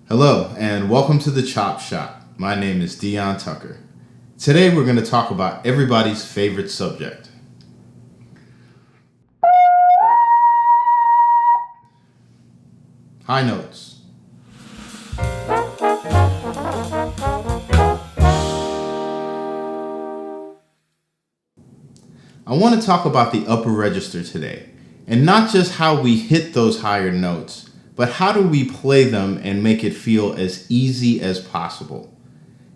Hello, and welcome to the Chop Shop. My name is Dion Tucker. Today we're going to talk about everybody's favorite subject. High notes. I want to talk about the upper register today, and not just how we hit those higher notes, but how do we play them and make it feel as easy as possible.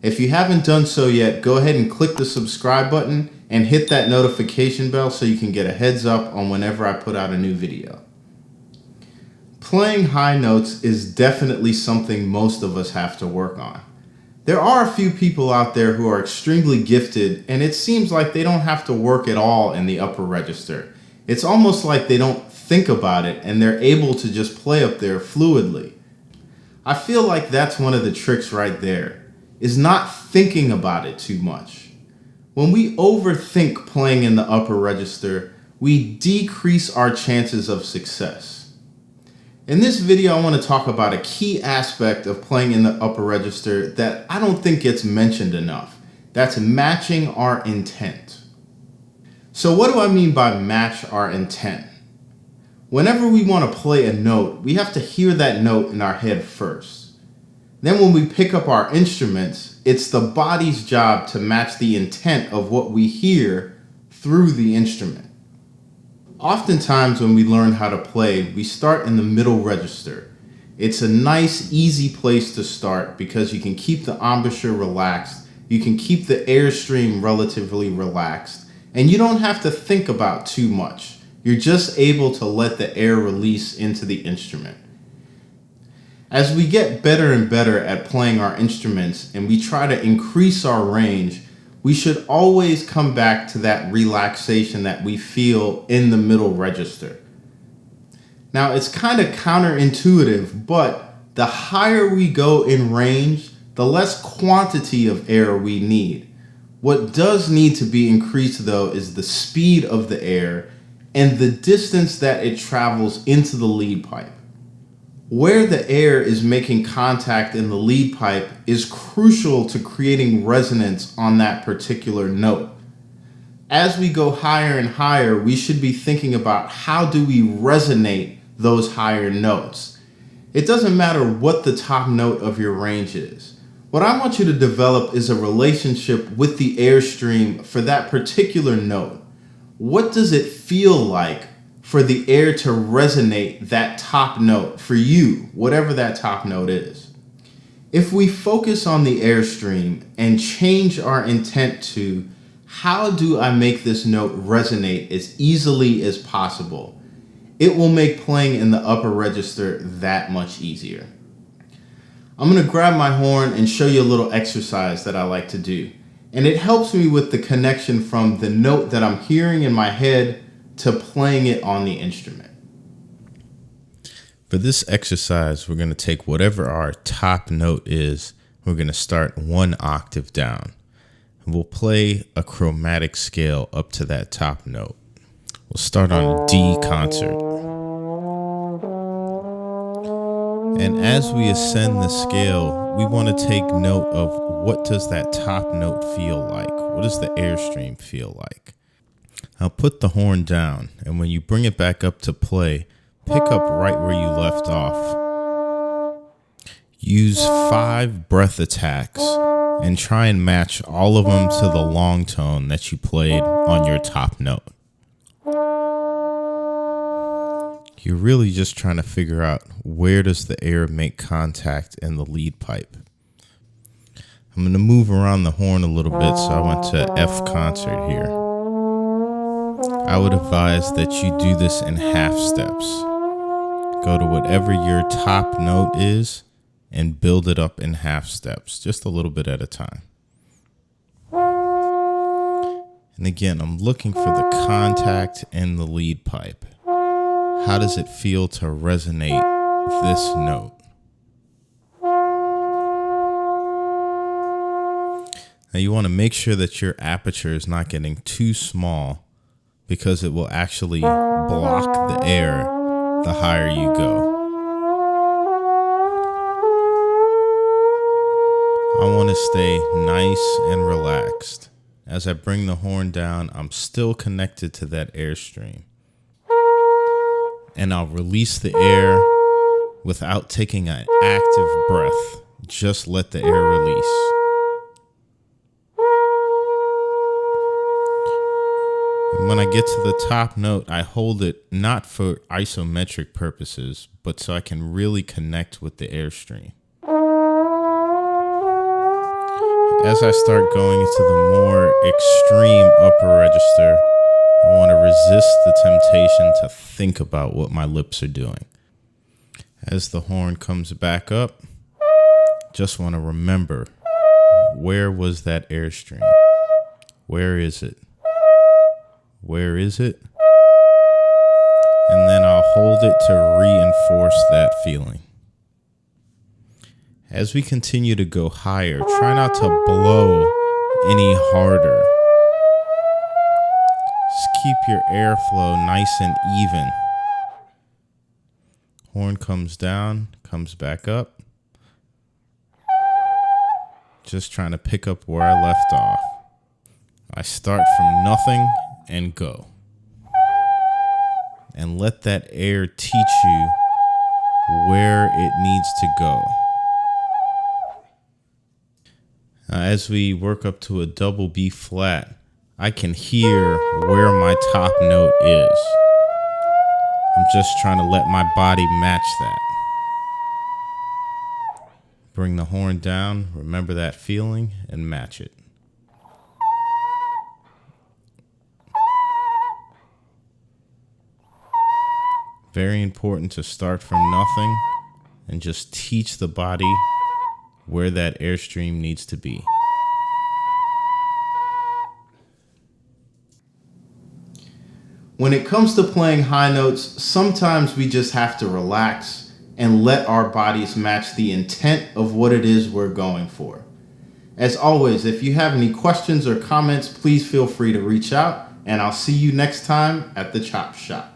If you haven't done so yet, go ahead and click the subscribe button and hit that notification bell so you can get a heads up on whenever I put out a new video. Playing high notes is definitely something most of us have to work on. There are a few people out there who are extremely gifted, and it seems like they don't have to work at all in the upper register. It's almost like they don't think about it and they're able to just play up there fluidly. I feel like that's one of the tricks right there, is not thinking about it too much. When we overthink playing in the upper register, we decrease our chances of success. In this video, I want to talk about a key aspect of playing in the upper register that I don't think gets mentioned enough. That's matching our intent. So what do I mean by match our intent? Whenever we want to play a note, we have to hear that note in our head first. Then when we pick up our instruments, it's the body's job to match the intent of what we hear through the instrument. Oftentimes when we learn how to play, we start in the middle register. It's a nice, easy place to start because you can keep the embouchure relaxed, you can keep the airstream relatively relaxed, and you don't have to think about too much. You're just able to let the air release into the instrument. As we get better and better at playing our instruments and we try to increase our range, we should always come back to that relaxation that we feel in the middle register. Now, it's kind of counterintuitive, but the higher we go in range, the less quantity of air we need. What does need to be increased, though, is the speed of the air and the distance that it travels into the lead pipe. Where the air is making contact in the lead pipe is crucial to creating resonance on that particular note. As we go higher and higher, we should be thinking about how do we resonate those higher notes. It doesn't matter what the top note of your range is. What I want you to develop is a relationship with the airstream for that particular note. What does it feel like for the air to resonate that top note for you, whatever that top note is? If we focus on the airstream and change our intent to how do I make this note resonate as easily as possible, it will make playing in the upper register that much easier. I'm going to grab my horn and show you a little exercise that I like to do. And it helps me with the connection from the note that I'm hearing in my head to playing it on the instrument. For this exercise, we're going to take whatever our top note is. We're going to start one octave down. And we'll play a chromatic scale up to that top note. We'll start on D concert. And as we ascend the scale, we want to take note of what does that top note feel like? What does the airstream feel like? Now put the horn down, and when you bring it back up to play, pick up right where you left off. Use 5 breath attacks and try and match all of them to the long tone that you played on your top note. You're really just trying to figure out where does the air make contact in the lead pipe. I'm going to move around the horn a little bit, so I went to F concert here. I would advise that you do this in half steps. Go to whatever your top note is and build it up in half steps, just a little bit at a time. And again, I'm looking for the contact in the lead pipe. How does it feel to resonate this note? Now you want to make sure that your aperture is not getting too small because it will actually block the air the higher you go. I want to stay nice and relaxed. As I bring the horn down, I'm still connected to that airstream. And I'll release the air without taking an active breath. Just let the air release. And when I get to the top note, I hold it not for isometric purposes, but so I can really connect with the airstream. As I start going into the more extreme upper register, I want to resist the temptation to think about what my lips are doing. As the horn comes back up, just want to remember, where was that airstream? Where is it? Where is it? And then I'll hold it to reinforce that feeling. As we continue to go higher, try not to blow any harder. Just keep your airflow nice and even. Horn comes down, comes back up. Just trying to pick up where I left off. I start from nothing and go. And let that air teach you where it needs to go. As we work up to a double B flat, I can hear where my top note is. I'm just trying to let my body match that. Bring the horn down, remember that feeling, and match it. Very important to start from nothing and just teach the body where that airstream needs to be. When it comes to playing high notes, sometimes we just have to relax and let our bodies match the intent of what it is we're going for. As always, if you have any questions or comments, please feel free to reach out, and I'll see you next time at the Chop Shop.